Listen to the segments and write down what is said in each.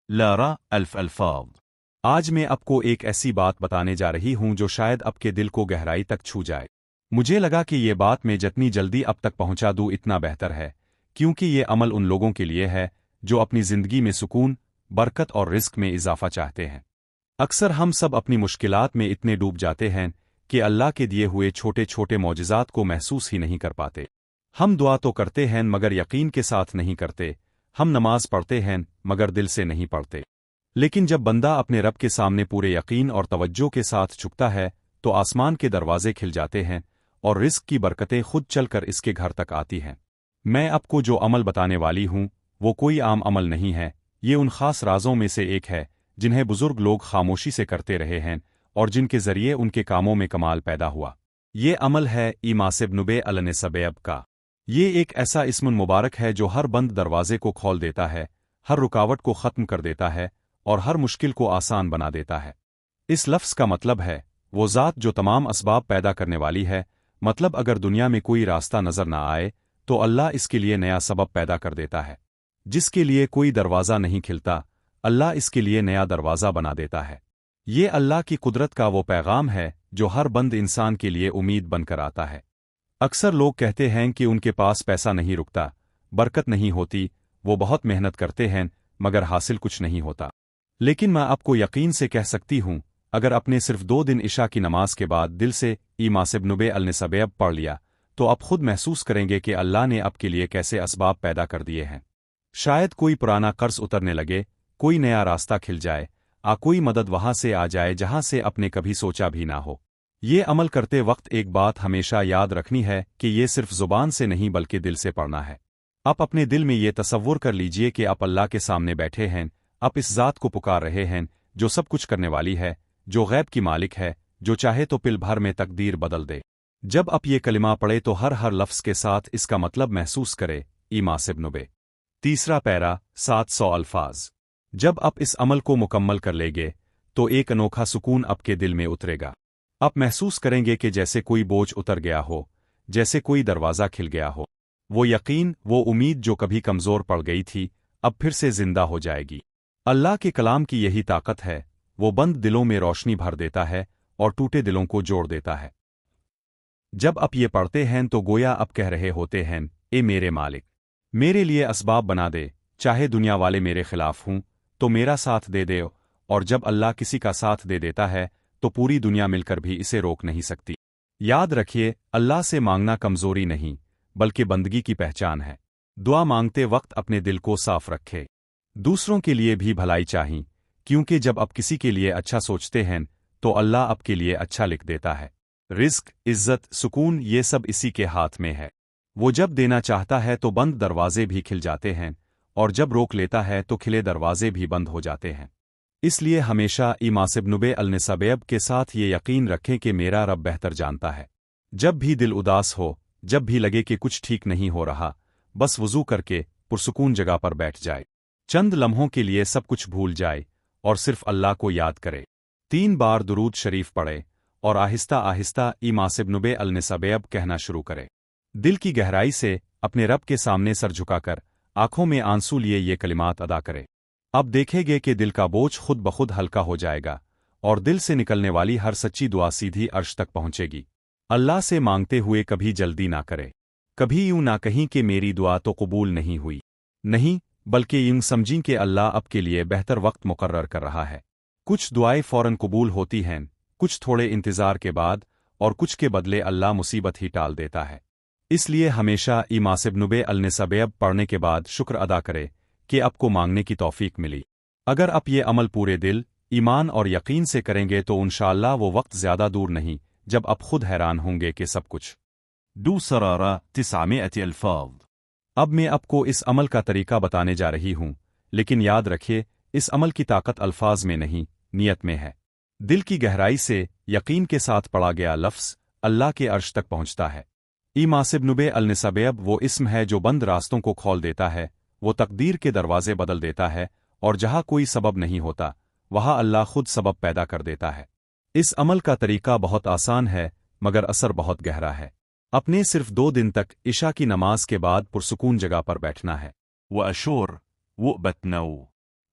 لارا الف الفاظ آج میں آپ کو ایک ایسی بات بتانے جا رہی ہوں جو شاید آپ کے دل کو گہرائی تک چھو جائے۔ مجھے لگا کہ یہ بات میں جتنی جلدی اب تک پہنچا دوں اتنا بہتر ہے، کیونکہ یہ عمل ان لوگوں کے لیے ہے جو اپنی زندگی میں سکون، برکت اور رزق میں اضافہ چاہتے ہیں۔ اکثر ہم سب اپنی مشکلات میں اتنے ڈوب جاتے ہیں کہ اللہ کے دیے ہوئے چھوٹے چھوٹے معجزات کو محسوس ہی نہیں کر پاتے۔ ہم دعا تو کرتے ہیں مگر یقین کے ساتھ نہیں کرتے، ہم نماز پڑھتے ہیں مگر دل سے نہیں پڑھتے۔ لیکن جب بندہ اپنے رب کے سامنے پورے یقین اور توجہ کے ساتھ جھکتا ہے تو آسمان کے دروازے کھل جاتے ہیں اور رزق کی برکتیں خود چل کر اس کے گھر تک آتی ہیں۔ میں آپ کو جو عمل بتانے والی ہوں وہ کوئی عام عمل نہیں ہے، یہ ان خاص رازوں میں سے ایک ہے جنہیں بزرگ لوگ خاموشی سے کرتے رہے ہیں اور جن کے ذریعے ان کے کاموں میں کمال پیدا ہوا۔ یہ عمل ہے ایماسب نبے النسبیب کا۔ یہ ایک ایسا اسم مبارک ہے جو ہر بند دروازے کو کھول دیتا ہے، ہر رکاوٹ کو ختم کر دیتا ہے اور ہر مشکل کو آسان بنا دیتا ہے۔ اس لفظ کا مطلب ہے وہ ذات جو تمام اسباب پیدا کرنے والی ہے، مطلب اگر دنیا میں کوئی راستہ نظر نہ آئے تو اللہ اس کے لیے نیا سبب پیدا کر دیتا ہے۔ جس کے لیے کوئی دروازہ نہیں کھلتا، اللہ اس کے لیے نیا دروازہ بنا دیتا ہے۔ یہ اللہ کی قدرت کا وہ پیغام ہے جو ہر بند انسان کے لیے امید بن کر آتا ہے۔ اکثر لوگ کہتے ہیں کہ ان کے پاس پیسہ نہیں رکتا، برکت نہیں ہوتی، وہ بہت محنت کرتے ہیں مگر حاصل کچھ نہیں ہوتا۔ لیکن میں آپ کو یقین سے کہہ سکتی ہوں، اگر اپنے صرف 2 دن عشاء کی نماز کے بعد دل سے ایماسب نبے النسبیب پڑھ لیا تو آپ خود محسوس کریں گے کہ اللہ نے آپ کے لیے کیسے اسباب پیدا کر دیے ہیں۔ شاید کوئی پرانا قرض اترنے لگے، کوئی نیا راستہ کھل جائے، کوئی مدد وہاں سے آ جائے جہاں سے اپنے کبھی سوچا بھی نہ ہو۔ یہ عمل کرتے وقت ایک بات ہمیشہ یاد رکھنی ہے کہ یہ صرف زبان سے نہیں بلکہ دل سے پڑھنا ہے۔ آپ اپنے دل میں یہ تصور کر لیجئے کہ آپ اللہ کے سامنے بیٹھے ہیں، آپ اس ذات کو پکار رہے ہیں جو سب کچھ کرنے والی ہے، جو غیب کی مالک ہے، جو چاہے تو پل بھر میں تقدیر بدل دے۔ جب آپ یہ کلمہ پڑھے تو ہر لفظ کے ساتھ اس کا مطلب محسوس کرے۔ ایماسب نبے تیسرا پیرا 700 الفاظ۔ جب آپ اس عمل کو مکمل کر لیں گے تو ایک انوکھا سکون آپ کے دل میں اترے گا۔ آپ محسوس کریں گے کہ جیسے کوئی بوجھ اتر گیا ہو، جیسے کوئی دروازہ کھل گیا ہو۔ وہ یقین، وہ امید جو کبھی کمزور پڑ گئی تھی، اب پھر سے زندہ ہو جائے گی۔ اللہ کے کلام کی یہی طاقت ہے، وہ بند دلوں میں روشنی بھر دیتا ہے اور ٹوٹے دلوں کو جوڑ دیتا ہے۔ جب آپ یہ پڑھتے ہیں تو گویا آپ کہہ رہے ہوتے ہیں، اے میرے مالک، میرے لیے اسباب بنا دے، چاہے دنیا والے میرے خلاف ہوں تو میرا ساتھ دے دے، اور جب اللہ کسی کا ساتھ دے دیتا ہے تو پوری دنیا مل کر بھی اسے روک نہیں سکتی۔ یاد رکھیے، اللہ سے مانگنا کمزوری نہیں بلکہ بندگی کی پہچان ہے۔ دعا مانگتے وقت اپنے دل کو صاف رکھے، دوسروں کے لیے بھی بھلائی چاہیے، کیونکہ جب آپ کسی کے لیے اچھا سوچتے ہیں تو اللہ آپ کے لیے اچھا لکھ دیتا ہے۔ رزق، عزت، سکون، یہ سب اسی کے ہاتھ میں ہے۔ وہ جب دینا چاہتا ہے تو بند دروازے بھی کھل جاتے ہیں، اور جب روک لیتا ہے تو کھلے دروازے بھی بند ہو جاتے ہیں۔ اس لیے ہمیشہ ایماسب نبے النسبیب کے ساتھ یہ یقین رکھیں کہ میرا رب بہتر جانتا ہے۔ جب بھی دل اداس ہو، جب بھی لگے کہ کچھ ٹھیک نہیں ہو رہا، بس وضو کر کے پرسکون جگہ پر بیٹھ جائے، چند لمحوں کے لیے سب کچھ بھول جائے اور صرف اللہ کو یاد کرے۔ 3 بار درود شریف پڑھے اور آہستہ آہستہ ایماسب نبے النسبیب کہنا شروع کرے۔ دل کی گہرائی سے اپنے رب کے سامنے سر جھکا کر آنکھوں میں آنسو لیے یہ کلمات ادا کرے۔ اب دیکھیں گے کہ دل کا بوجھ خود بخود ہلکا ہو جائے گا اور دل سے نکلنے والی ہر سچی دعا سیدھی عرش تک پہنچے گی۔ اللہ سے مانگتے ہوئے کبھی جلدی نہ کرے، کبھی یوں نہ کہیں کہ میری دعا تو قبول نہیں ہوئی، نہیں، بلکہ یوں سمجھیں کہ اللہ اب کے لیے بہتر وقت مقرر کر رہا ہے۔ کچھ دعائیں فوراً قبول ہوتی ہیں، کچھ تھوڑے انتظار کے بعد، اور کچھ کے بدلے اللہ مصیبت ہی ٹال دیتا ہے۔ اس لیے ہمیشہ ایماسب نبے النسبیب پڑھنے کے بعد شکر ادا کرے کہ آپ کو مانگنے کی توفیق ملی۔ اگر آپ یہ عمل پورے دل، ایمان اور یقین سے کریں گے تو انشاءاللہ وہ وقت زیادہ دور نہیں جب آپ خود حیران ہوں گے کہ سب کچھ سرارہ 900 الفاظ۔ اب میں آپ کو اس عمل کا طریقہ بتانے جا رہی ہوں، لیکن یاد رکھیے، اس عمل کی طاقت الفاظ میں نہیں، نیت میں ہے۔ دل کی گہرائی سے یقین کے ساتھ پڑھا گیا لفظ اللہ کے عرش تک پہنچتا ہے۔ ایماسب نبے النسبیب وہ اسم ہے جو بند راستوں کو کھول دیتا ہے، وہ تقدیر کے دروازے بدل دیتا ہے، اور جہاں کوئی سبب نہیں ہوتا وہاں اللہ خود سبب پیدا کر دیتا ہے۔ اس عمل کا طریقہ بہت آسان ہے مگر اثر بہت گہرا ہے۔ اپنے صرف 2 دن تک عشاء کی نماز کے بعد پرسکون جگہ پر بیٹھنا ہے۔ وأشور وأبتنو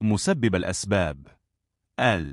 مسبب الأسباب ال